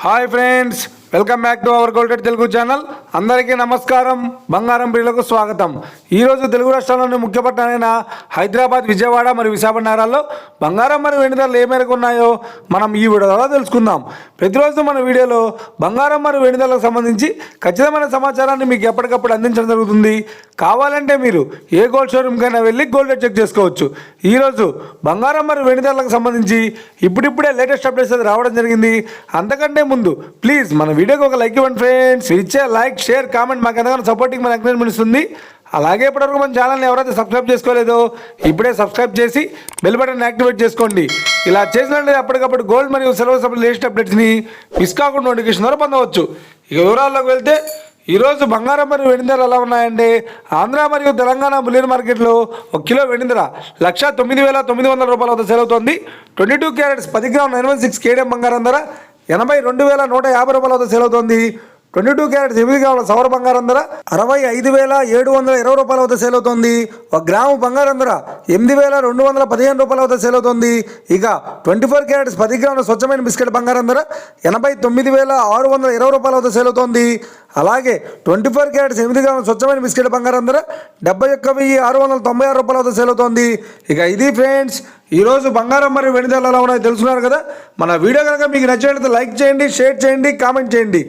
Hi friends, welcome back to our golden Telugu channel. అందరికీ నమస్కారం. బంగారం ప్రియులకు స్వాగతం. ఈరోజు తెలుగు రాష్ట్రాల్లోని ముఖ్య పట్టణాలైన హైదరాబాద్, విజయవాడ మరియు విశాఖపట్నం నగరాల్లో బంగారం మరియు వెండి ధరలు ఏ మేరకు ఉన్నాయో మనం ఈ వీడియోలో తెలుసుకుందాం. ప్రతిరోజు మన వీడియోలో బంగారం మరియు వెండి ధరలకు సంబంధించి ఖచ్చితమైన సమాచారాన్ని మీకు ఎప్పటికప్పుడు అందించడం జరుగుతుంది. కావాలంటే మీరు ఏ గోల్డ్ షోరూమ్కైనా వెళ్ళి గోల్డ్ రేట్ చెక్ చేసుకోవచ్చు. ఈరోజు బంగారం మరియు వెండి ధరలకు సంబంధించి ఇప్పుడిప్పుడే లేటెస్ట్ అప్డేట్స్ అది రావడం జరిగింది. అంతకంటే ముందు ప్లీజ్ మన వీడియోకి ఒక లైక్ ఇవ్వండి ఫ్రెండ్స్. ఇచ్చే లైక్, షేర్, కామెంట్ మాకు ఎంతగానో సపోర్టింగ్ మన ఎంకరేజ్మెంట్ ఇస్తుంది. అలాగే ఇప్పటివరకు మన ఛానల్ని ఎవరైతే సబ్స్క్రైబ్ చేసుకోలేదో ఇప్పుడే సబ్స్క్రైబ్ చేసి బెల్ బటన్ యాక్టివేట్ చేసుకోండి. ఇలా చేసినట్లయితే అప్పటికప్పుడు గోల్డ్ మరియు సిల్వర్ సప్లై లేటెస్ట్ అప్డేట్స్ని మిస్ కాకుండా నోటిఫికేషన్ ద్వారా పొందవచ్చు. ఇక వివరాల్లోకి వెళ్తే ఈరోజు బంగారం మరియు వెండి ధరలు ఎలా ఉన్నాయంటే, ఆంధ్ర మరియు తెలంగాణ బులియన్ మార్కెట్లో 1 కిలో వెండి ధర 1,09,900 రూపాయల వద్ద సేల్ అవుతోంది. 22 క్యారెట్స్ 10 గ్రామ్ 916 కేడిఎం బంగారం ధర 82,150 రూపాయల వద్ద సేల్ అవుతోంది. 22 క్యారెట్స్ 8 గ్రాముల సవర బంగారం ధర 65,720 రూపాయల వద్ద సేల్ అవుతోంది. 1 గ్రాము బంగారం ధర 8,215 రూపాయల వద్ద సేల్ అవుతోంది. ఇక 24 క్యారెట్స్ 10 గ్రాముల స్వచ్ఛమైన బిస్కెట్ బంగారం ధర 89,620 రూపాయల వద్ద సేల్ అవుతోంది. అలాగే 24 క్యారెట్స్ 8 గ్రాముల స్వచ్ఛమైన బిస్కెట్ బంగారం ధర 71,696 రూపాయల వద్ద సేల్ అవుతోంది. ఇక ఇది ఫ్రెండ్స్ ఈరోజు బంగారం మరియు వెండి ధరలు ఎలా ఉన్నాయో తెలుసుకున్నారు కదా. మన వీడియో కనుక మీకు నచ్చినట్లయితే లైక్ చేయండి, షేర్ చేయండి, కామెంట్ చేయండి.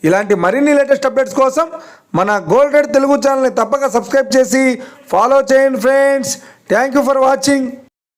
ఇలాంటి మరిన్ని లేటెస్ట్ అప్డేట్స్ కోసం మన గోల్డ్ రేట్ తెలుగు ఛానల్ని తప్పక సబ్స్క్రైబ్ చేసి ఫాలో చేయండి friends. Thank you for watching.